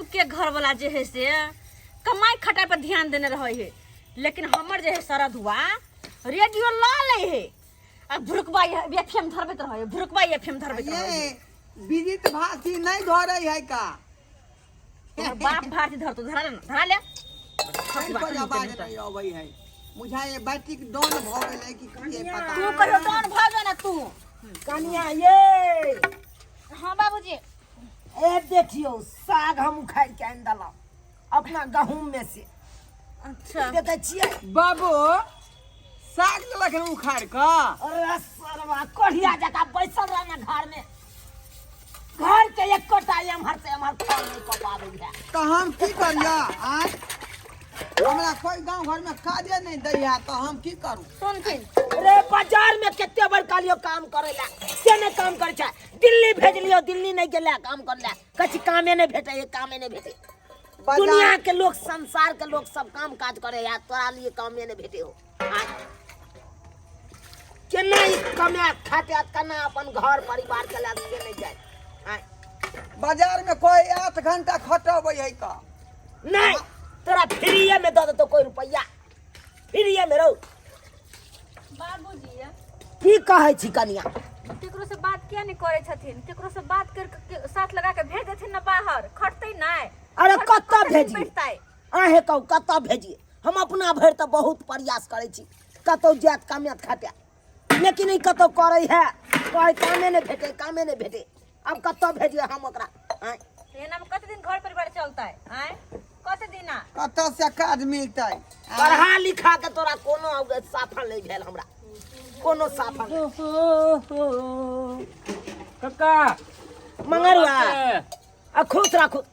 सबके घर वाला जे है से कमाई खटाई पर ध्यान देने रहे है, लेकिन हमर जे है सरद हुआ रेडियो ला ले है आ भुरकबा एफएम धरबैत रहे, भुरकबा एफएम धरबैत रहे। विजित भाती नहीं धरे है का तोहर बाप भारती धर तो धरा ले, धरा ले। कोई आवाज नहीं आवे है मुझे ये बैटरी डॉन भ गेलै कि कहिए पता तू कहियो डॉन भ जा ना तू। कनिया ये हां बाबूजी ए देखियो साग हम उखाड़ के आन दला अपना गहूम में से। अच्छा देखे छियै बाबू साग ललक उखाड़ का अरे सरवा कोढ़िया जका बैसल रहना घर में, घर के एक कोटा एम्हर से एम्हर खाल नहीं कर पाबै है। तो हम की करिया आय हमरा कोई गांव घर में काजे नहीं दैया तो हम की करू। सुन के रे बाजार में केते बार कालियो काम करेला से ने काम करे छै, दिल्ली भेज लियो, दिल्ली नहीं गेला काम करला कछि कामे नहीं भेटे, कामे नहीं भेटे। दुनिया के लोग संसार के लोग सब काम काज करे या तोरा लिए कामे नहीं भेटे हो। केना कमा खाते केना अपन घर परिवार चला के नहीं जाए। बाजार में कोई 8 घंटा खटबै है का नहीं तोरा फ्रीए में दे दो कोई रुपया, फ्रीए में रहो। बाबूजी की कहै छी कनिया केकरो से बात किया नहीं करे छथिन, केकरो से बात कर साथ लगा के भेज देथिन ना बाहर, खटतै नहीं। अरे कत्ता भेजी बैठतै आहे कहू कत्ता भेजिए, हम अपना भर तो बहुत प्रयास करे छी कतौ जात कामयात खाते, लेकिन ई कतौ करे है कोई कामे नहीं भेटे, कामे नहीं भेटे। अब कत्ता भेजिए हम ओकरा आय एना में कते दिन घर परिवार चलता है आय कते दिन कत से काज मिलतै। पढ़ा लिखा के तोरा कोनो साफल नहीं भेल, हमरा कोनो साफल कक्का मंगरुआ आ खुश रखो।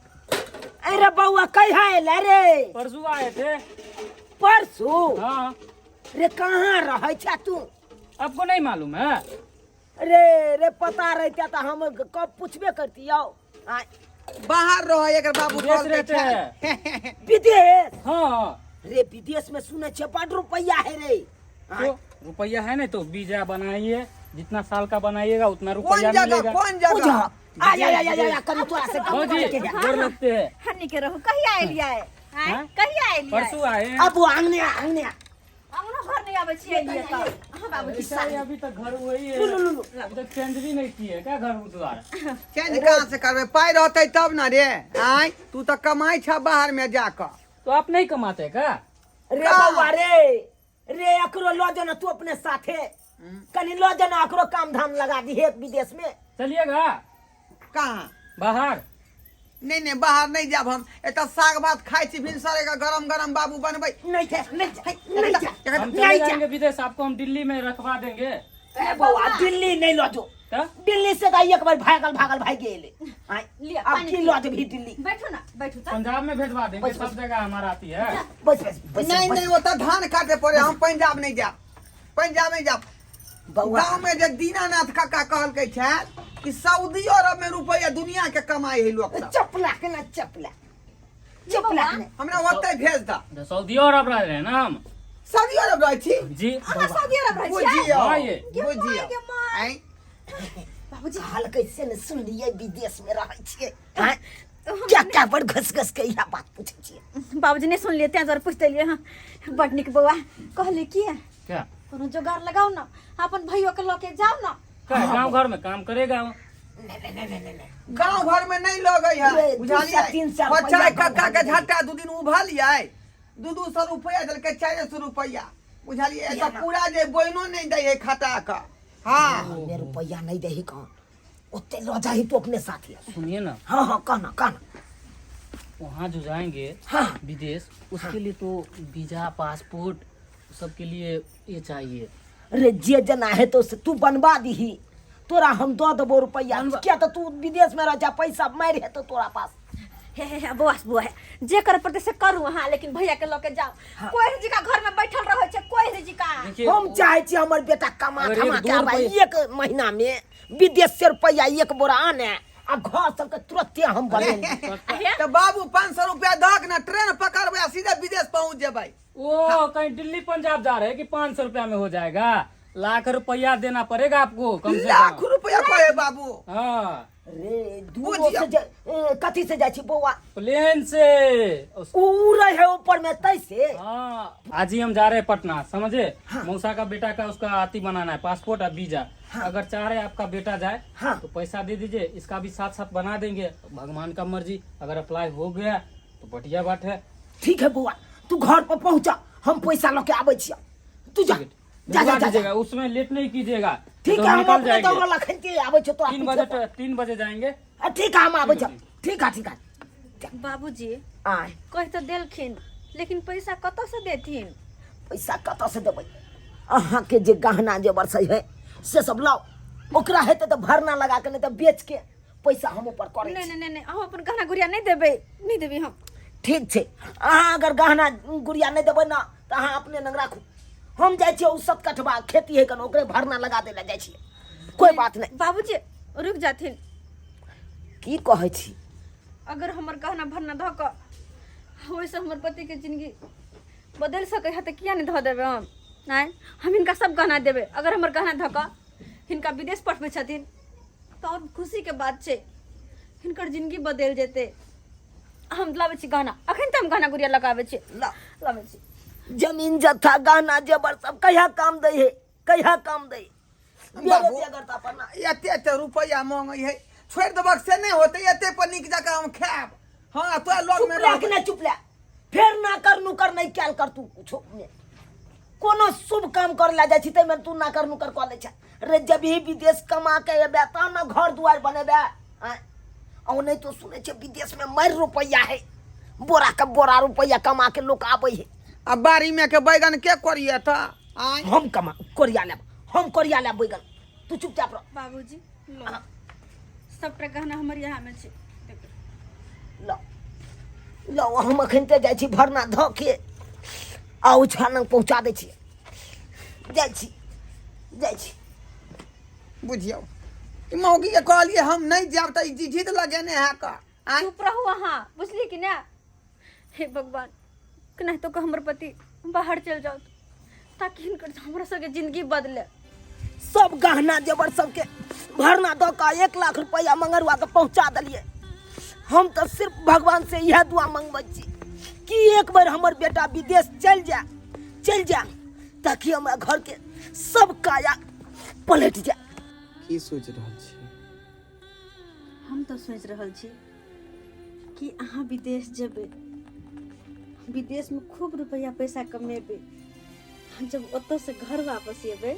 अरे बउआ कहिया आइले रे? परसों आए थे। परसों? हाँ रे कहाँ रहे छा तू? आपको नहीं मालूम है? रे पता रहता तो हम कब पूछबे करती आओ। बाहर रहो एकर बाबू विदेश कॉल रहते छै हैं। विदेश? हाँ रे विदेश में सुने छे बड़ रुपया है रे। तो रुपया है नहीं तो वीजा बनाइए, जितना साल का बनाइएगा उतना कौन रुपया जगह मिलेगा। कौन जगह आ करी तोरा से हाँ जी जोर लगते हैं। हन्नी के रहू कहिया आइलिया है हाँ? कहिया आइलिया परसों आए हैं। अब आंगने आंगने हमनो घर नहीं आबै छी आइलिया त। हां बाबूजी ऐसा ही अभी तक घर वही है, अभी तक चेंज भी नहीं किए क्या घर द्वार। चेंज कहाँ से करबे, पाई रहते तब ना रे। आय तू तो कमाई छ बाहर में जाकर। तो आप नहीं कमाते क्या? रे बउआ रे एकरो लो जना तू अपने साथे कनी लो जना एकरो काम धाम लगा दी है विदेश में। चलिएगा कहाँ बाहर। नहीं बाहर नहीं जाब हम, एता साग भात खाई छी भिनसरे का गरम गरम बाबू बनबै नहीं थे हम चले जाएंगे विदेश, आपको हम दिल्ली में रखवा देंगे। ए बउआ दिल्ली नहीं लो जो, तो दिल्ली से तो एक बार भागल भाग गेले। लिया अब पानी की लो जो भी दिल्ली। बैठो ना बैठो त। पंजाब में भेजवा देंगे, सब जगह हमारा आती है। बस नहीं वो तो धान काटे पड़े, हम पंजाब नहीं जाब, पंजाब नहीं जाब। बउआ गाँव में जे दीनानाथ काका कहलकै छै कि सऊदी अरब में रुपया दुनिया के कमाई है लोग सब। चपला के ना चपला के ना हमरा ओते भेज दा। सऊदी अरब रह रहे हैं ना हम। सऊदी अरब रह छी जी अहाँ सऊदी अरब रहै छी। बुझियो हाँ, ये। बुझियो आय बाबूजी हाल कैसे ने सुन लिए विदेश में रहे छिए। क्या बड़ घस के यह बात पूछे छिए। बाबूजी ने सुन लिए त्या जरा पूछते लिए। हां बड़ निक बउआ कहले की है क्या कोनो जोगार लगाओ ना, अपन भइयो के लेके जाओ ना। क्या गाँव घर में काम करेगा वो? गांव घर में नहीं लगे है ये बुझलिए। 200-300 बच्चा रुपया काका के गाँव झट्टा 2 दिन उभलिए 200 रुपया देलकै 400 रुपया बुझलिए। तो पूरा जे बोइनो नहीं दे है खाता का। हाँ मेरे रुपया नहीं दे ही कौन उतने लो जाही तो अपने साथ ही। सुनिए ना, हाँ कहना वहाँ जो जाएंगे हाँ। विदेश, उसके लिए तो वीजा पासपोर्ट सबके लिए ये चाहिए। अरे जे जना है तो तू बनवा दी, तोरा हम दो देबो रुपया। क्या तो तू विदेश में रह जा, पैसा मार है तो तोरा पास। हे बुआ है जे कर पड़ते से करू। हां लेकिन भैया के लेके जाओ। कोई जी का घर में बैठल रहे छे, कोई जी का। देखिए हम चाहे छी हमर बेटा कमा अगर के एक आवे एक महीना में विदेश से रुपया एक बोरा आने आ घर सबके तुरंत हम बने। तो बाबू 500 रुपया दक ना ट्रेन पकड़बे सीधे विदेश पहुंच जेबै। वो कहीं दिल्ली पंजाब जा रहे हैं कि 500 रुपया में हो जाएगा? लाख रुपया देना पड़ेगा आपको कम से लाख कम। रुपया कहे बाबू। हाँ रे दूर से कथी से जाइ छी बौआ? प्लेन से। ऊ रहे ऊपर में तैसे। हाँ आज ही हम जा रहे हैं पटना, समझे? मौसा का बेटा का उसका आती बनाना है, पासपोर्ट और वीजा। अगर चाह रहे आपका बेटा जाए तो पैसा दे दीजिए, इसका भी साथ साथ बना देंगे। भगवान का मर्जी, अगर अप्लाई हो गया तो बढ़िया बात है। ठीक है बौआ, तू घर पर पहुंचा, हम पैसा लेके आबै छियै। तू जा जा भिजवा जा, दीजिएगा, उसमें लेट नहीं कीजिएगा। ठीक तो है, हम निकल अपने जाएंगे। दौड़ लखन के आबै छ तो 3 बजे जाएंगे। ठीक है, हम आबै छ। ठीक है। बाबूजी आय कह तो देलखिन, लेकिन पैसा कतऽ से देथिन? पैसा कतऽ से देबै? अहाँ के जे गहना जेवर से है से सब लाओ, ओकरा हेतै तो भरना लगा के, नहीं तो बेच के पैसा हम ऊपर करे नहीं छी। नहीं नहीं, हम अपन गहना गुड़िया नहीं देबै हम। ठीक छै, अहाँ अगर गहना गुड़िया नहीं देबै ना तो अहाँ अपने लग राखू। हम जाइ छियै उसत कटवा खेती है कन, ओकरे भरना लगा दे ला जाइ छियै। कोई बात नहीं। बाबूजी रुक जाथिन, की कहै छी? अगर हमर गहना भरना धऽ कऽ ओहिसँ हमर पतिके जिंदगी बदलि सकै है तऽ किया नहि धऽ देबै हम? नहीं, हम हिनका सब गहना देबै। अगर हमर गहना धऽ कऽ हिनका विदेश पठबै छथिन तऽ और खुशीके बात छै, हिनकर जिंदगी बदलि जेतै। हम लाबै छी गहना, अखन तऽ हम गहना गुड़िया लगाबै छी। लाबै छी। जमीन जत्था गहना जेवर सब कहिया काम दै है, कहिया काम दै? बाबू एते रुपया मांगे है, छोड़ देबक से नहीं होते। एते पर निक जगह हम खाब। हाँ तो लोग में चुप ले, चुप ले। फेर ना कर नुकर नहीं कैल कर तू कुछो ने। कोनो शुभ काम कर ला जाइ छी तै में तू ना कर नुकर कऽ ले छ। रे जब ही विदेश कमा के एबे त ना घर दुआर बनेबे। औ नहीं तो सुने छ विदेश में मर रुपया है, बोरा का बोरा रुपया कमा के लोग आबै है। अब बारी में के बैगन के करिए था? हम कमा कोरिया लेब, हम कोरिया लेब बैगन। तू चुपचाप रह। बाबूजी लो, सबटा गहना हमर यहाँ में छै। लो लो, हम अखन ते जाइ छी भरना धऽ के आउ छान पहुंचा दै छी। जाइ छी। बुझियो ई मौगी के कहलिए हम नहीं जाब त ई जिद लगेने है का। चुप रहू अहाँ, बुझली कि ना? हे भगवान, केनाहि तो हमर पति बाहर चल जाओ ताकि हिनकर हमरा सबके जिंदगी बदले। सब गहना जेवर सबके भरना दऽ कऽ 1 लाख रुपया मंगरुआ के पहुंचा दिलिए। हम तो सिर्फ भगवान से यह दुआ मंगबै छी कि एक बार हमर बेटा विदेश चल जा ताकि हमरा घर के सब काया पलट जाए। की सोच रहल छी? हम तो सोच रहल छी कि अहाँ विदेश जेबै, विदेश में खूब रुपया पैसा कमेबै। जब ओतऽ से घर वापस एबै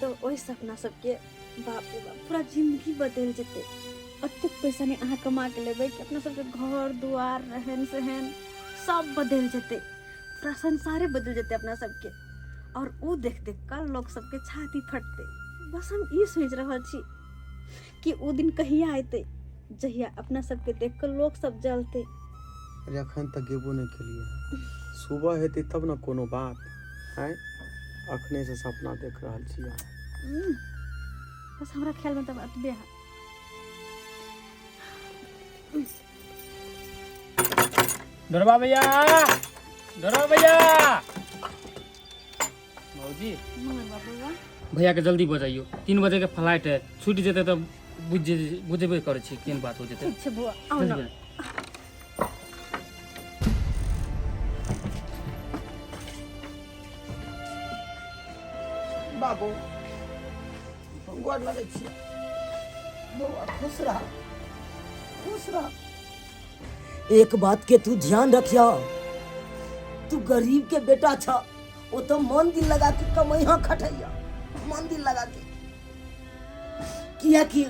तो ओहि से अपना सबके बाप रे बाप पूरा जिंदगी बदल जेतै। अतेक पैसा नहीं अहाँ कमा के लेबै कि अपना सबके घर दुआर रहन सहन सब बदल जेतै, पूरा संसारे बदल जेतै अपना सबके। और उ देख कर लोग सबके छाती फटतै। बस हम ई सोच रहल छी कि उ दिन कहिया एतै जहिया अपना सबके देख कर लोग सब जलते। अखन तक गेबो नहीं केलिए, सुबह हेतै तब न कोनो बात है। अखने से सपना देख रहल छी। बस हमरा ख्याल में तब अतबे है। डरवा भैया, डरवा भैया। भौजी भैया के जल्दी बजाइयो, 3 बजे के फ्लाइट है, छूट जेते तो बुझेबे करे छी केन बात हो जेते। ठीक छै बुआ, आउ न। बाबू गोर लगै छी। बउआ खुश रह, खुश रह। एक बात के तू ध्यान रखिया, तू गरीब के बेटा छ, वो तो मन दिल लगा के कमैया खटैया, मन दिल लगा के। किया कि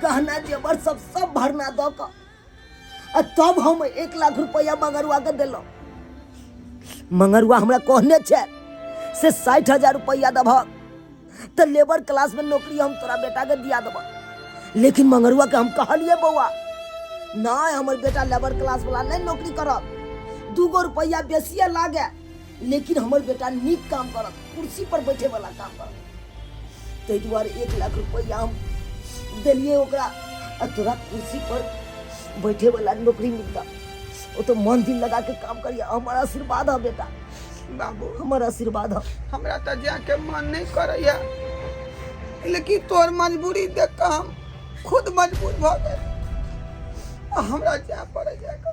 गहना जेवर सब भरना दऽ कऽ तब हम 1 लाख रुपया मंगरुआ के देलौ। मंगरुआ हमरा कहने छै से 60,000 रुपया देबह तो लेबर क्लास में नौकरी हम तोरा बेटा के दिया देबह। लेकिन मंगरुआ के हम कहलिए बउआ नहीं, हमर बेटा लेबर क्लास वाला नहीं नौकरी करब, 2 रुपया बेसिए लागे, लेकिन हमर बेटा नीक काम करत, कुर्सी पर बैठे वाला काम करत। ताहि दुआरे 1 लाख रुपया हम देलिए ओकरा, तोरा कुर्सी पर बैठे वाला नौकरी मिलता। वो तो मन दिल लगा के काम करिए, हमारा आशीर्वाद है बेटा। बाबू हमर आशीर्वाद हो। हमरा तो जाके मन नहीं करैया, लेकिन तोर मजबूरी देख के हम खुद मजबूर भ गए। हमरा जा पड़े जाकर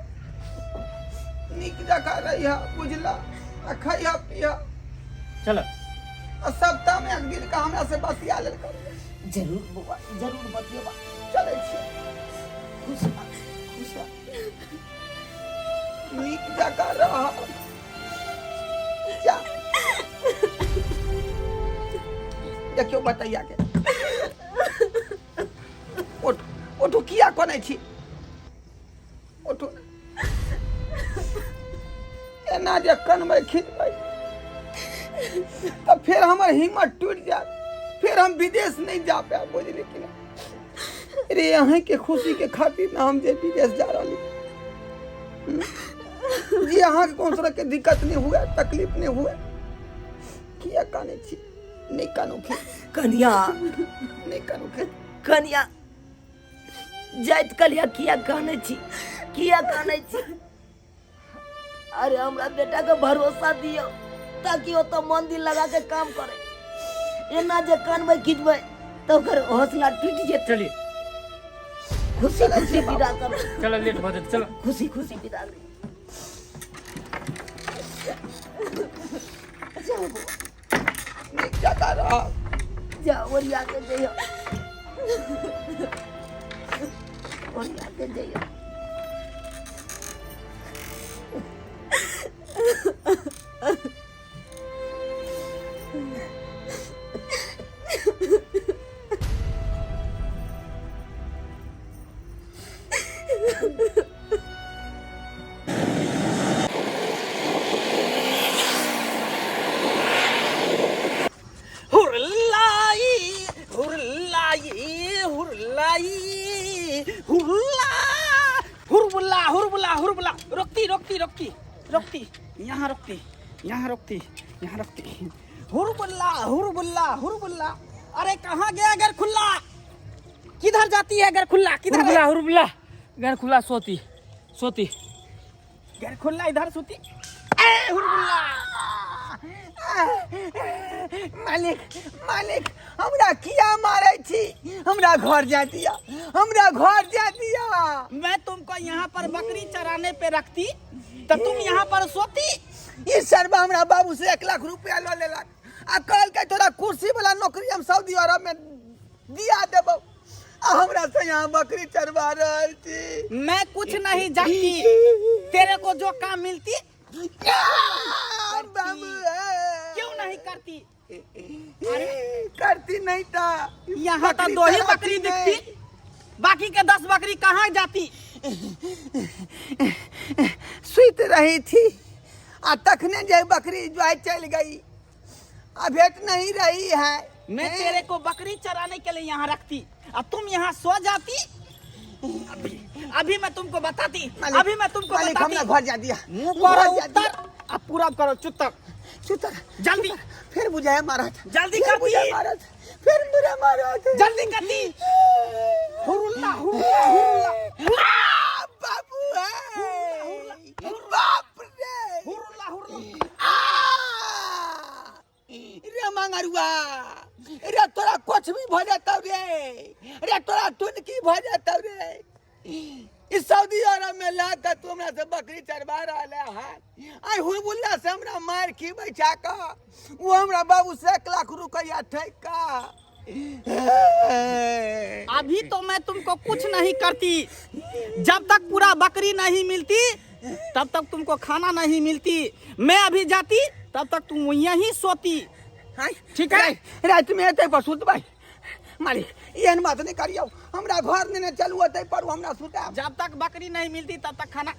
निक जगह रहिया, बुझला, आ खैया पिया, चलो आ सप्ताह में एक दिन का हमरा से बतिया लेल कर। जरूर बउआ, जरूर बतियेबा। चले छी खुश रह, खुश रह। निक जगह रह जा। देखियो बतैया के उठ उठू, किया कोने छी, उठू। एना जे कनबै खिंचबै तो फिर हमार हिम्मत टूट जाए, फिर हम विदेश नहीं जा पाए, बुझली कि नहीं। रे अहें के खुशी के खातिर ना हम जे विदेश जा रही जी, अहाँ के कौन तरह के दिक्कत नहीं हुए, तकलीफ नहीं हुए, किया काने छी, नहीं कानू खे, कन्या, नहीं कानू खे। कन्या जाइत कलिया किया काने छी, किया काने छी। अरे हमरा बेटा के भरोसा दियो, ताकि वो तो मन दिल लगा के काम करे। एना जे कानबै खिंचबै तो ओकर हौसला टूट जेतै। चलिए खुशी खुशी विदा करो, चलो, लेट हो जाते, चलो। खुशी खुशी विदा करो। जाओ बउआ, नहीं जगह रह, जाओ ओरिया के जइयो, ओरिया के जइयो। रुकती यहाँ रुकती, यहाँ रुकती, यहाँ रुकती। हुरबुल्ला हुरबुल्ला हुरबुल्ला। अरे कहाँ गया घर खुल्ला, किधर जाती है घर खुल्ला, किधर हुरबुला हुरबुला, घर खुला सोती सोती, घर खुल्ला इधर सोती। ए हुरबुल्ला, मालिक मालिक हमरा किया मारे छी, हमरा घर जा दिया, हमरा घर जा दिया। मैं तुमको यहाँ पर बकरी चराने पे रखती तो तुम यहाँ पर सोती। ये सरबा हमरा बाबू से 1 लाख रुपया लो लेलक, आ कहल के तोरा कुर्सी वाला नौकरी हम सऊदी अरब में दिया देबो, आ हमरा से यहाँ बकरी चरवा रहल छी। मैं कुछ नहीं जानती, तेरे को जो काम मिलती बाबू क्यों नहीं करती। करती नहीं था, यहाँ तो 2 ही बकरी दिखती, बाकी के 10 बकरी कहाँ जाती। सुत रही थी, आ तखने जे बकरी जो है चल गई, आ भेट नहीं रही है। मैं तेरे को बकरी चराने के लिए यहाँ रखती, और तुम यहाँ सो जाती। अभी मैं तुमको बताती, अभी मैं तुमको मालिक बताती। हमने घर जा दिया, मुंह करो घर जा उत्तर, दिया। अब पूरा करो चुत्तर, सुतर जल्दी फिर बुझाए मारा था, जल्दी फिर करती। बुझाए मारा था, फिर मुझे मारा था। जल्दी करती। हुरुल्ला हुरुल्ला हुरुल्ला आ, बाबू है, बाप रे, हुरुल्ला हुरुल्ला। रे मंगरुआ, रे तोरा कुछ भी भ जाता रे, रे तोरा टुनकी भ जाता रे। इस सऊदी अरब में लाकर तू हमरा से बकरी चरवा रहा है, आई हुरबुल्ला से हमरा मार की बैठा का, वो हमरा बाबू से 1 लाख रुपया ठेका। अभी तो मैं तुमको कुछ नहीं करती, जब तक पूरा बकरी नहीं मिलती तब तक तुमको खाना नहीं मिलती। मैं अभी जाती तब तक तुम यहीं सोती। ठीक है, रात में एते पर सुत भाई। मालिक एहन बात नहीं करियो, हमरा घर ने चलू एते पर हमरा सुता। जब तक बकरी नहीं मिलती तब तक खाना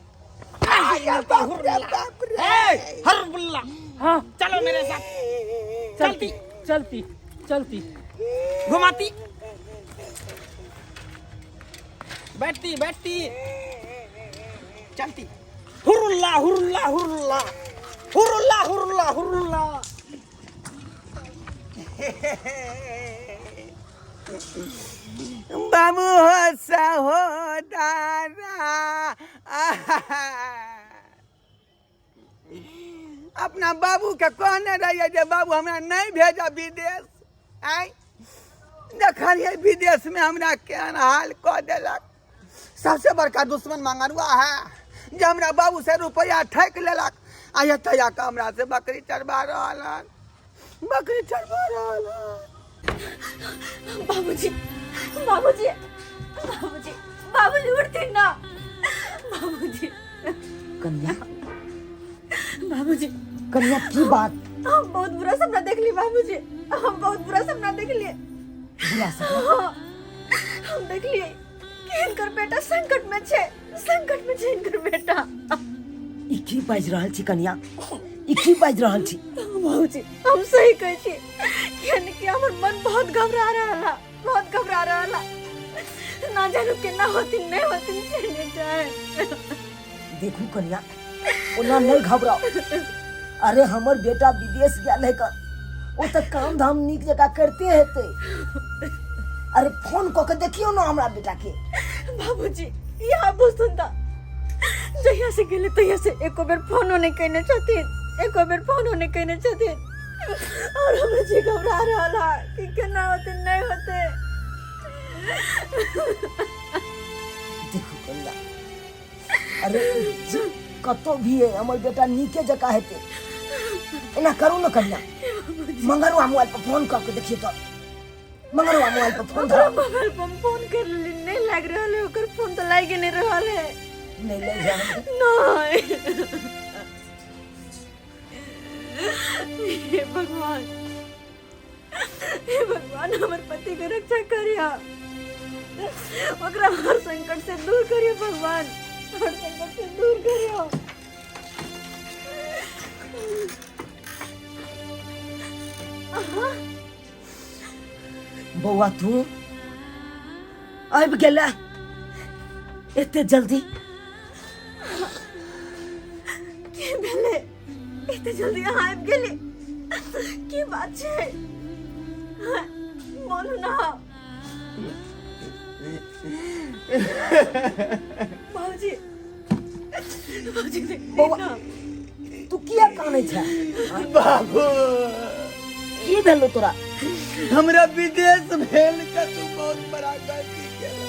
बाप रे, हुरबुल्ला। हाँ चलो मेरे साथ, चलती चलती चलती, घुमाती, बैठती बैठती, चलती। हुरुल्ला हुरुल्ला हुरुल्ला हुरुल्ला हुरुल्ला हुरुल्ला। बाबू हो सहोदरा, अपना बाबू के कहने रहिए जे बाबू हमरा नहीं भेजा विदेश। आई देखलिए विदेश में हमरा केहन हाल कह देलक। सबसे बड़का दुश्मन मंगरुआ है जे हमरा बाबू से रुपया ठक लेलक। आ तया के हमरा से बकरी चढ़वा रहल हन, बकरी चढ़वा रहल हन। बाबूजी बाबूजी बाबूजी बाबूजी उठती ना बाबूजी। कन्या बाबूजी कन्या की बात? हम बहुत बुरा सपना देख लिए बाबूजी, हम बहुत बुरा सपना देख लिए। बुरा सपना? हाँ, हम देख लिए कि इनकर बेटा संकट में छे इनकर बेटा। ई की बाज रहल छी कन्या? ई की बाज रहल छी? बाबूजी हम सही कहै छी, यानी कि हमर मन बहुत घबरा रहला। ना जानू केना होती नहीं होती से नहीं जाए। देखू कन्या, ओना नहीं घबराओ। अरे हमर बेटा विदेश गेल है कर, वो तो काम धाम नीक जगह करते हेते। अरे फोन क के देखियो ना हमरा बेटा के। बाबूजी यहाँ बुझतुन त जहिया से गेले तहिया से एको बेर फोन नहीं कहने छथिन। और हमें जी घबरा रहला कि केना होते नहीं होते। देखू कन्या, अरे कतो भी है हमर बेटा नीके जगह हेते। एना करू ना कन्या, मंगरुआ मोबाइल पर फोन करके देखिए तो। मंगरुआ मोबाइल पर फोन धरो। मोबाइल पर फोन कर लेली, नहीं लाग रहल है, ओकर फोन तो लागे नहीं रहल है। नहीं ले जाने। नहीं हे भगवान हमर पति के रक्षा करिया, ओकरा हर संकट से दूर करियो भगवान, हर संकट से दूर करियो। बउआ तू आबि गेला एते जल्दी? की भेले एते जल्दी यहाँ आबि गेली? की बात छै बोलू ना। बाबूजी बउआ तू किया कानै छै? बाबू की भेलो तोरा? हमरा विदेश भेल के तू बहुत बड़ा गलती केला,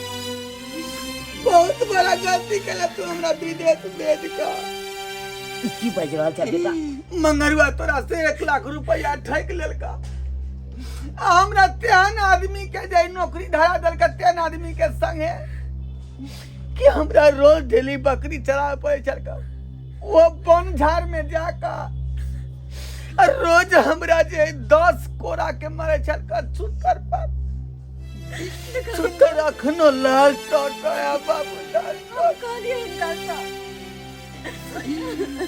बहुत बड़ा गलती केला तू हमरा विदेश भेज का। की बाज रहल छै बेटा? मंगरुआ तोरा से 1 लाख रुपया ठक लेलका। हमरा तेहन आदमी के जे नौकरी धरा देलका, तेहन आदमी के संगे कि हमरा रोज डेली बकरी चरावे पड़े छलका। वो वन झाड़ में जाका रोज हमरा जे 10 कोरा के मारे छलका छुतर पर। छुतर अखनो लाल टोटया बाबू, लाल टोट।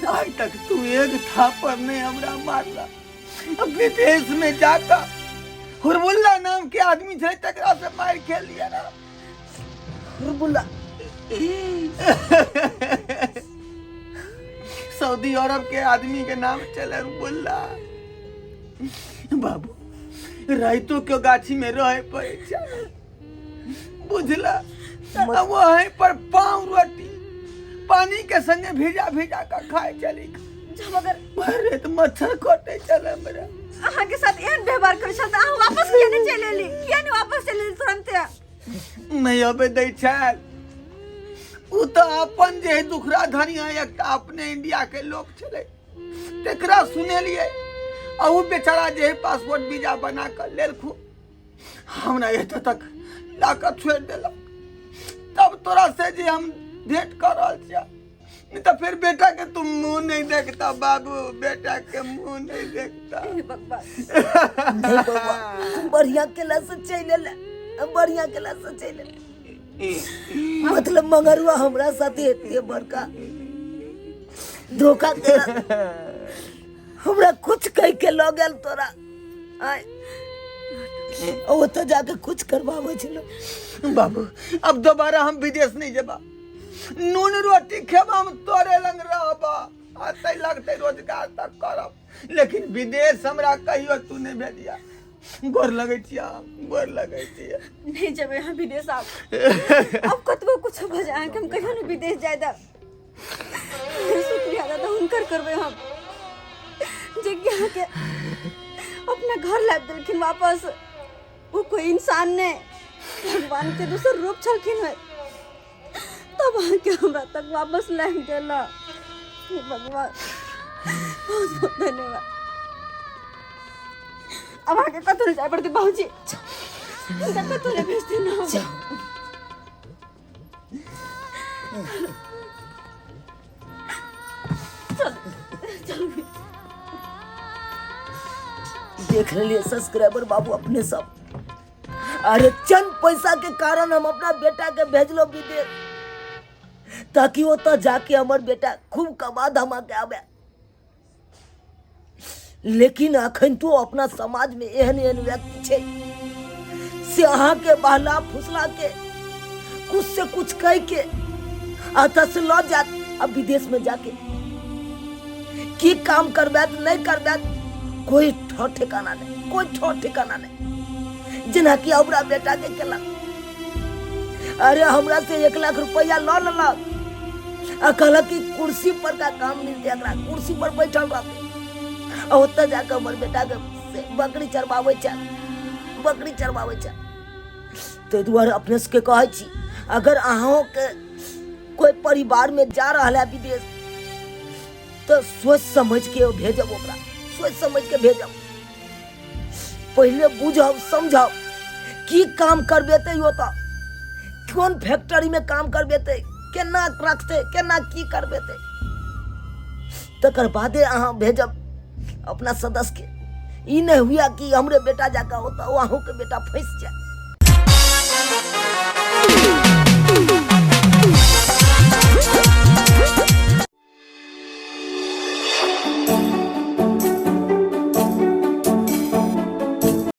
आज तक तू एक थापर नहीं हमरा मारला। अब विदेश में जाका हुरबुल्ला नाम के आदमी छे तकरा से मार खेल लिया ना। हुरबुल्ला सऊदी अरब के आदमी के नाम चले हुरबुल्ला। बाबू राइतो के गाछी में रहे पड़े छै, बुझला? वहीं पर पाँव रोटी पानी के संगे भिजा का खाए चली। जब अगर मारे तो मच्छर कोटे चले मेरा। अहाँ के साथ एहन व्यवहार करे छल त अहाँ वापस किया नहीं चले एली? किया नहीं वापस चले एली तुरंत? नहीं अबे दै छै। उ तो अपन जे दुखरा धनिया एक अपने इंडिया के लोग चले तेकरा सुने लिए। और वो बेचारा जे पासपोर्ट वीजा बना कर लेलखु, हमरा एत तक लाकर छोड़ देलक। तब तोरा से जे हम भेंट कर रहल छियै, नहीं तो फिर बेटा के तुम मुंह नहीं देखता बाबू, बेटा के मुंह नहीं देखता। हे भगवान नहीं बउआ, बढ़िया केला से चले ले, बढ़िया केला से चले ले। मतलब मंगरुआ हमरा साथे एते बड़का धोखा केला, हमरा कुछ कह के ल गेल तोरा। आय ओ तो जाके कुछ करवावे छलो। बाबू अब दोबारा हम विदेश नहीं जेबा। नून रोटी खेबा हम तोरे लंग रहबा, आते लगते रोजगार तक करब, लेकिन विदेश हमरा कहियो तू नहीं भेजिया। गोर लगै छिया, गोर लगै छिया। नहीं जब यहाँ विदेश अब कतबो कुछ हो जाए हम कहियो नहीं विदेश जाए दा। शुक्रिया दादा हुनकर करबे हम। जगह के अपने घर लाद दिलखिन वापस। वो कोई इंसान ने भगवान के दूसर रूप छलखिन है, तब आके हमरा तक वापस लाद देला। हे भगवान, बहुत बहुत धन्यवाद। अब आगे कतो नहीं जाए पड़ती बाबूजी, कतो ले भेजते ना। देख लिए सब्सक्राइबर बाबू अपने सब, अरे चंद पैसा के कारण हम अपना बेटा के भेजलो विदेश, ताकि वो तो जाके हमार बेटा खूब कमा धमा के आवे। लेकिन अखन तो अपना समाज में एहन एहन व्यक्ति छे से अहाँ के बहला फुसला के कुछ से कुछ कह के आता से लौ जात। अब विदेश में जाके की काम करबैत नहीं करबैत कोई ठो ठिकाना नहीं, कोई ठो ठिकाना नहीं। जना कि हमरा बेटा के केला, अरे हमरा से 1 लाख रुपया लौ लेलक आ कहलक कि कुर्सी पर का काम मिलते, एकरा कुर्सी पर बैठल रहते। ओतऽ जाके हमर बेटा के बकरी चरवावे छै, बकरी चरवावे छै। ताहि दुआरे अपने सबके कहै छी, अगर अहाँ के कोई परिवार में जा रहल है विदेश तो सोच समझ के भेजब, ओकरा सोच समझ के भेजब। पहले बुझब समझब की काम करबेते, ओतऽ कोन फैक्ट्री में काम करबेते, केना रखते, केना की करबेते, तकर बादे अहाँ भेजब अपना सदस्य के। ई नहीं हुआ कि हमरे बेटा जाकर होता वहां के बेटा फंस जाए।